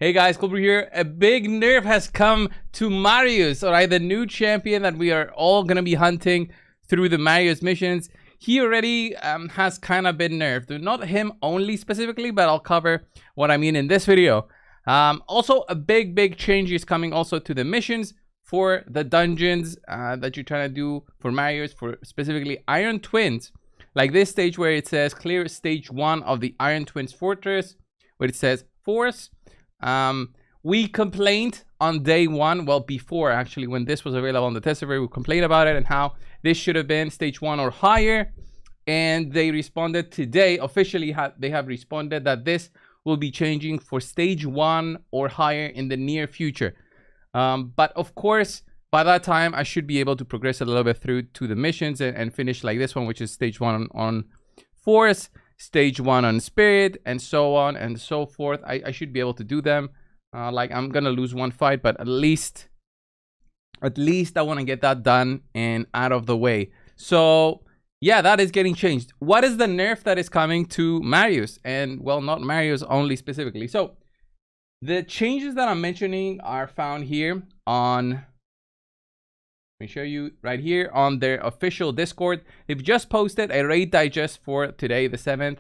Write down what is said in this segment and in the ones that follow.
Hey guys, coldbrew here. A big nerf has come to Marius, alright? The new champion that we are all gonna be hunting through the Marius missions. He already has kind of been nerfed. Not him only specifically, but I'll cover what I mean in this video. Also, a big change is coming also to the missions for the dungeons that you're trying to do for Marius, for specifically Iron Twins. Like this stage where it says clear stage 1 of the Iron Twins Fortress, where it says Force. We complained on day 1, well before actually, when this was available on the test server, we complained about it and how this should have been stage 1 or higher, and they responded today officially. They have responded that this will be changing for stage 1 or higher in the near future. But of course, by that time I should be able to progress a little bit through to the missions and finish like this one, which is stage 1 on Force, stage 1 on Spirit, and so on and so forth. I should be able to do them. Like, I'm gonna lose one fight, but at least I want to get that done and out of the way. So yeah, that is getting changed. What is the nerf that is coming to Marius? And well, not Marius only specifically. So the changes that I'm mentioning are found here on, let me show you right here on their official Discord. They've just posted a raid digest for today, the 7th.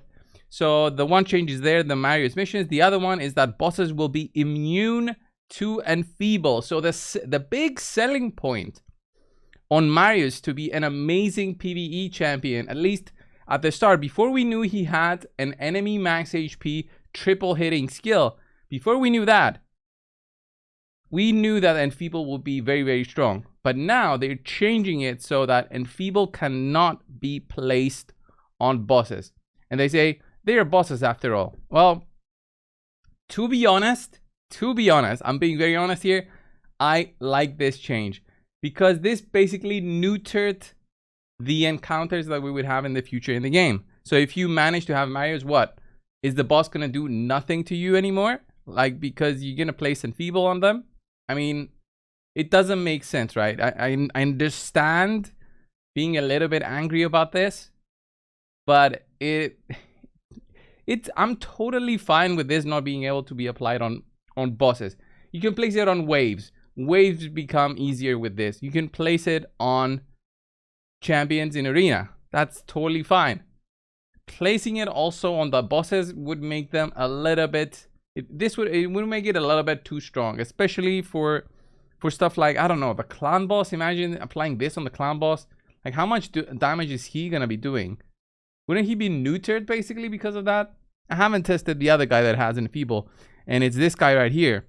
So the one change is there, the Marius missions. The other one is that bosses will be immune to Enfeeble. So the big selling point on Marius to be an amazing PvE champion, at least at the start, before we knew he had an enemy max HP triple hitting skill, before we knew that, we knew that Enfeeble would be very strong. But now they're changing it so that Enfeeble cannot be placed on bosses. And they say they are bosses after all. Well, to be honest, I'm being very honest here, I like this change, because this basically neutered the encounters that we would have in the future in the game. So if you manage to have Marius, what? Is the boss gonna do nothing to you anymore? Like, because you're gonna place Enfeeble on them? I mean, it doesn't make sense, right? I understand being a little bit angry about this, but I'm totally fine with this not being able to be applied on bosses. You can place it on waves. Waves become easier with this. You can place it on champions in arena. That's totally fine. Placing it also on the bosses would make them a little bit, it would make it a little bit too strong, especially for stuff like, I don't know, the clan boss. Imagine applying this on the clan boss. Like, how much damage is he gonna be doing? Wouldn't he be neutered basically because of that? I haven't tested the other guy that has Enfeeble, and it's this guy right here.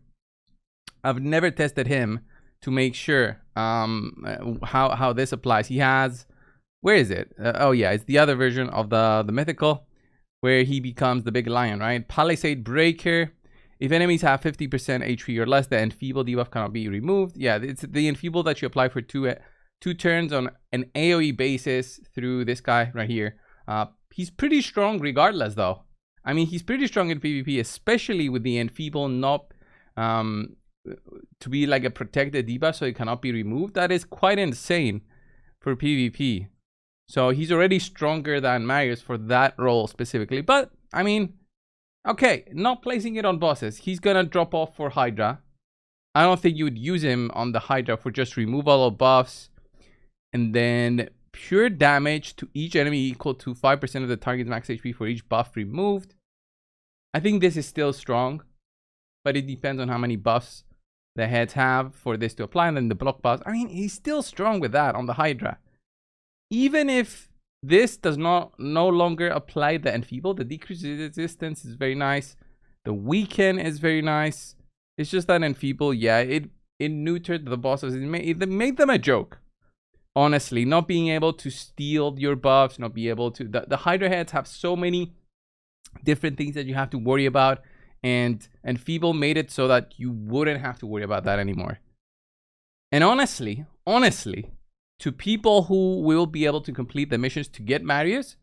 I've never tested him to make sure how this applies. He has, where is it? Oh yeah, it's the other version of the mythical, where he becomes the big lion, right? Palisade Breaker. If enemies have 50% HP or less, the Enfeeble debuff cannot be removed. Yeah, it's the Enfeeble that you apply for two turns on an AoE basis through this guy right here. He's pretty strong regardless, though. I mean, he's pretty strong in PvP, especially with the Enfeeble not to be like a protected debuff, so it cannot be removed. That is quite insane for PvP. So he's already stronger than Marius for that role specifically. But I mean, okay, not placing it on bosses. He's gonna drop off for Hydra. I don't think you would use him on the Hydra for just removal of buffs, and then pure damage to each enemy equal to 5% of the target's max HP for each buff removed. I think this is still strong, but it depends on how many buffs the heads have for this to apply. And then the block buffs, I mean, he's still strong with that on the Hydra. Even if this does no longer apply the Enfeeble, the decreased resistance is very nice. The weaken is very nice. It's just that Enfeeble, yeah, it neutered the bosses. It made them a joke. Honestly, not being able to steal your buffs, not be able to, the Hydra heads have so many different things that you have to worry about, and Enfeeble made it so that you wouldn't have to worry about that anymore. And honestly, to people who will be able to complete the missions to get Marius,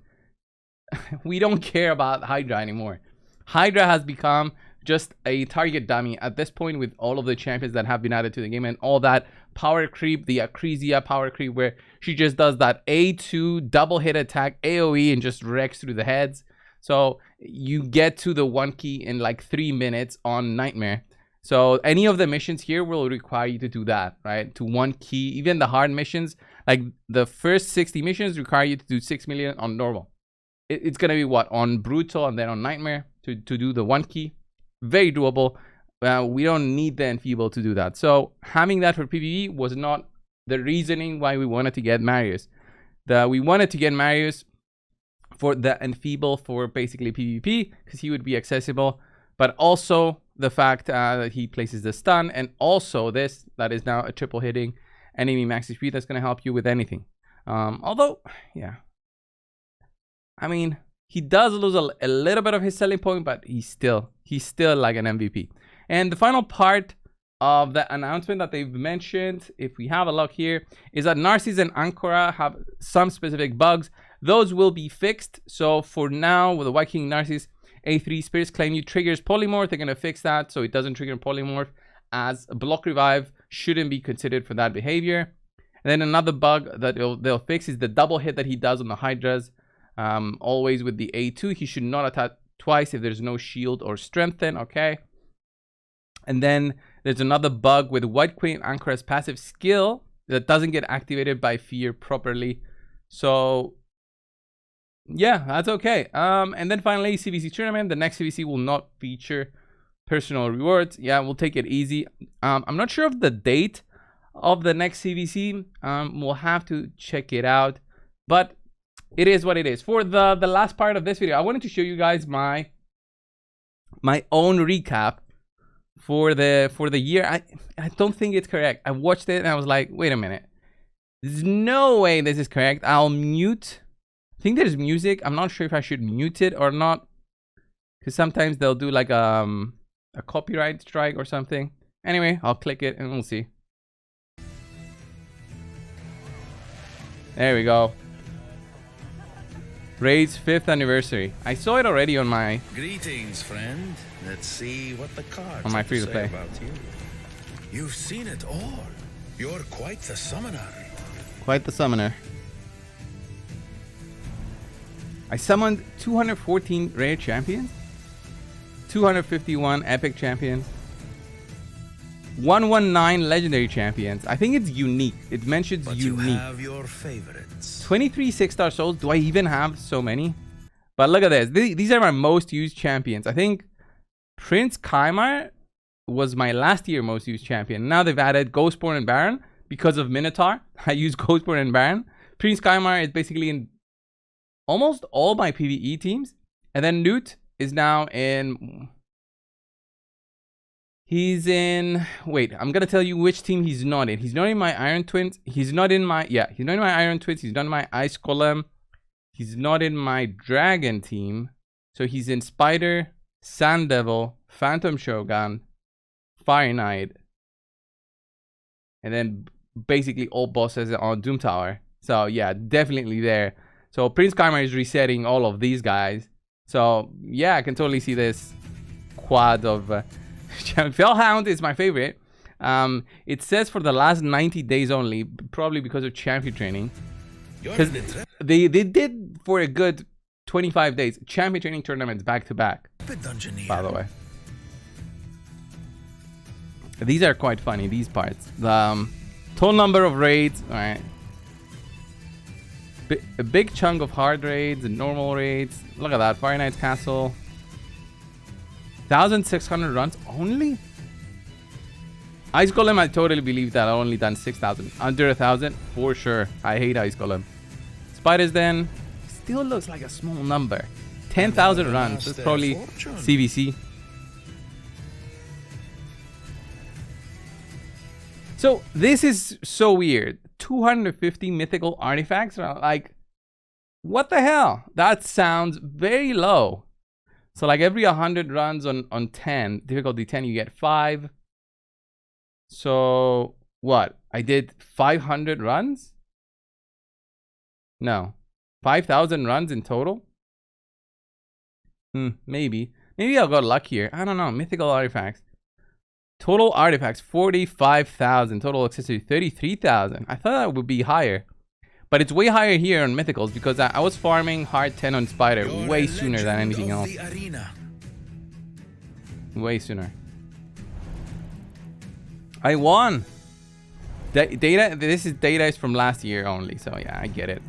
we don't care about Hydra anymore. Hydra has become just a target dummy at this point, with all of the champions that have been added to the game and all that power creep, the Acresia power creep, where she just does that A2 double hit attack AoE and just wrecks through the heads. So you get to the 1 key in like 3 minutes on Nightmare. So any of the missions here will require you to do that, right? To 1 key. Even the hard missions, like the first 60 missions require you to do 6 million on normal. It's going to be what? On brutal and then on nightmare to do the 1 key. Very doable. We don't need the enfeeble to do that. So having that for PvE was not the reasoning why we wanted to get Marius. We wanted to get Marius for the enfeeble for basically PvP because he would be accessible, but also the fact that he places the stun, and also this that is now a triple hitting enemy max HP that's going to help you with anything. Although, yeah, I mean, he does lose a little bit of his selling point, but he's still like an MVP. And the final part of the announcement that they've mentioned, if we have a look here, is that Narcissus and Ancora have some specific bugs. Those will be fixed. So for now, with the White King Narcissus, A3 Spirits Claim you triggers Polymorph. They're going to fix that so it doesn't trigger Polymorph, as a block revive shouldn't be considered for that behavior. And then another bug that they'll fix is the double hit that he does on the Hydras. Always with the A2, he should not attack twice if there's no shield or strengthen, okay? And then there's another bug with White Queen Anchora's passive skill that doesn't get activated by fear properly. So yeah, that's okay. And then finally, CVC tournament. The next CVC will not feature personal rewards. Yeah, we'll take it easy. I'm not sure of the date of the next CVC. We'll have to check it out, but it is what it is. For the last part of this video, I wanted to show you guys my own recap for the year. I don't think it's correct. I watched it and I was like, wait a minute, there's no way this is correct. I'll mute. I think there's music. I'm not sure if I should mute it or not, because sometimes they'll do like a copyright strike or something. Anyway, I'll click it and we'll see. There we go. Raid's 5th anniversary. I saw it already on my Greetings, friend. Let's see what the cards on my free to play about you. You've seen it all. You're quite the summoner. Quite the summoner. I summoned 214 rare champions, 251 epic champions, 119 legendary champions. I think it's unique. It mentions but unique. You have your favorites. 23 6-star souls. Do I even have so many? But look at this. These are my most used champions. I think Prince Kaimar was my last year most used champion. Now they've added Ghostborn and Baron because of Minotaur. I use Ghostborn and Baron. Prince Kaimar is basically in almost all my PvE teams. And then Newt is now in... He's in... Wait, I'm going to tell you which team he's not in. He's not in my Iron Twins. He's not in my... Yeah, he's not in my Iron Twins. He's not in my Ice Golem. He's not in my Dragon team. So he's in Spider, Sand Devil, Phantom Shogun, Fire Knight. And then basically all bosses on Doom Tower. So yeah, definitely there. So Prince Kaimar is resetting all of these guys. So yeah, I can totally see this quad of... Fellhound is my favorite. It says for the last 90 days only, probably because of champion training. Because they did for a good 25 days champion training tournaments back to back. By the way, these are quite funny. These parts, the total number of raids. All right, a big chunk of hard raids and normal raids. Look at that, Fire Knight's Castle. 1,600 runs only. Ice Golem, I totally believe that I only done 6,000. Under 1,000 for sure. I hate Ice Golem. Spiders Den still looks like a small number. 10,000 runs. That's probably CVC. So this is so weird. 250 mythical artifacts. Like, what the hell? That sounds very low. So like every 100 runs on 10, difficulty 10, you get 5. So what? I did 500 runs? No. 5,000 runs in total? Maybe. Maybe I'll go luckier. I don't know. Mythical artifacts. Total artifacts, 45,000. Total accessory, 33,000. I thought that would be higher. But it's way higher here on mythicals because I was farming hard 10 on Spider way sooner than anything else. Way sooner. I won. Data. This is data is from last year only. So yeah, I get it.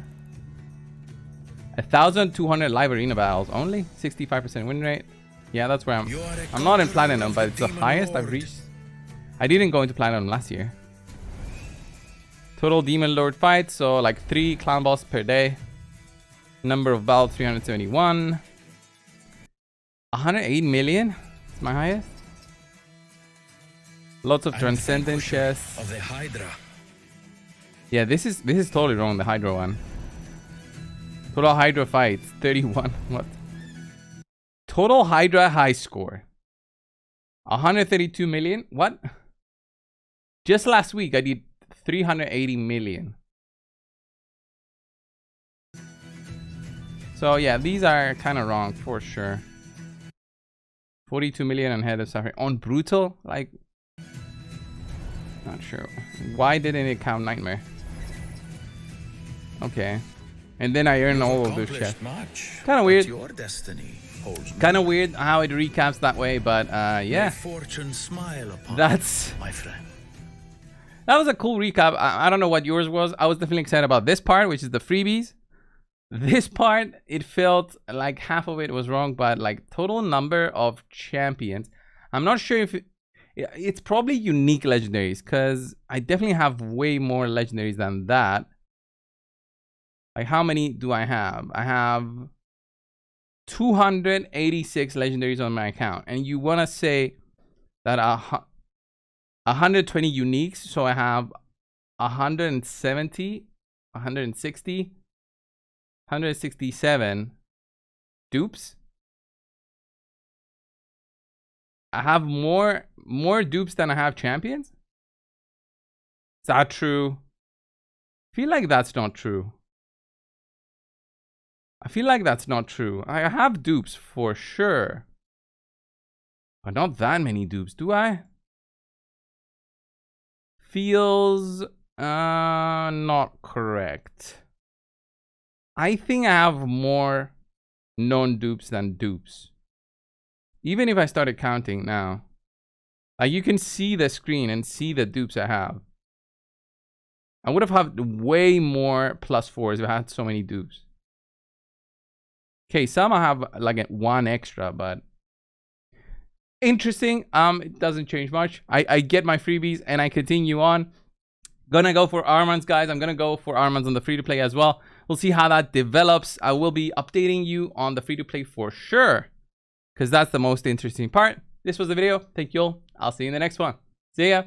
1,200 live arena battles only. 65% win rate. Yeah, that's where I'm not in platinum, but it's the highest I've reached. I didn't go into platinum last year. Total demon lord fights, so like 3 clan boss per day. Number of battles 371. 108 million. It's my highest. Lots of transcendent chests. Of the Hydra. Yeah, this is totally wrong. The Hydra one. Total Hydra fights 31. What? Total Hydra high score 132 million. What? Just last week I did 380 million. So yeah, these are kind of wrong for sure. 42 million on Head of Suffering on brutal, like not sure why didn't it count Nightmare. Okay, and then I earn all of those chests. Kind of weird. Your destiny holds kind of weird how it recaps that way, but yeah, fortune smile upon that's my friend. That was a cool recap. I don't know what yours was. I was definitely excited about this part, which is the freebies. This part, it felt like half of it was wrong, but like total number of champions. I'm not sure if it's probably unique legendaries, because I definitely have way more legendaries than that. Like how many do I have? I have 286 legendaries on my account, and you want to say that 120 uniques, so I have 170, 160, 167 dupes. I have more dupes than I have champions. Is that true? I feel like that's not true. I feel like that's not true. I have dupes for sure, but not that many dupes, do I? Feels not correct. I think I have more non-dupes than dupes. Even if I started counting now, you can see the screen and see the dupes I have. I would have had way more +4s if I had so many dupes. Okay, some I have like 1 extra, but interesting. It doesn't change much. I get my freebies and I continue on. Gonna go for Armands, guys. I'm gonna go for Armands on the free-to-play as well. We'll see how that develops. I will be updating you on the free-to-play for sure, because that's the most interesting part. This was the video. Thank you all. I'll see you in the next one. See ya.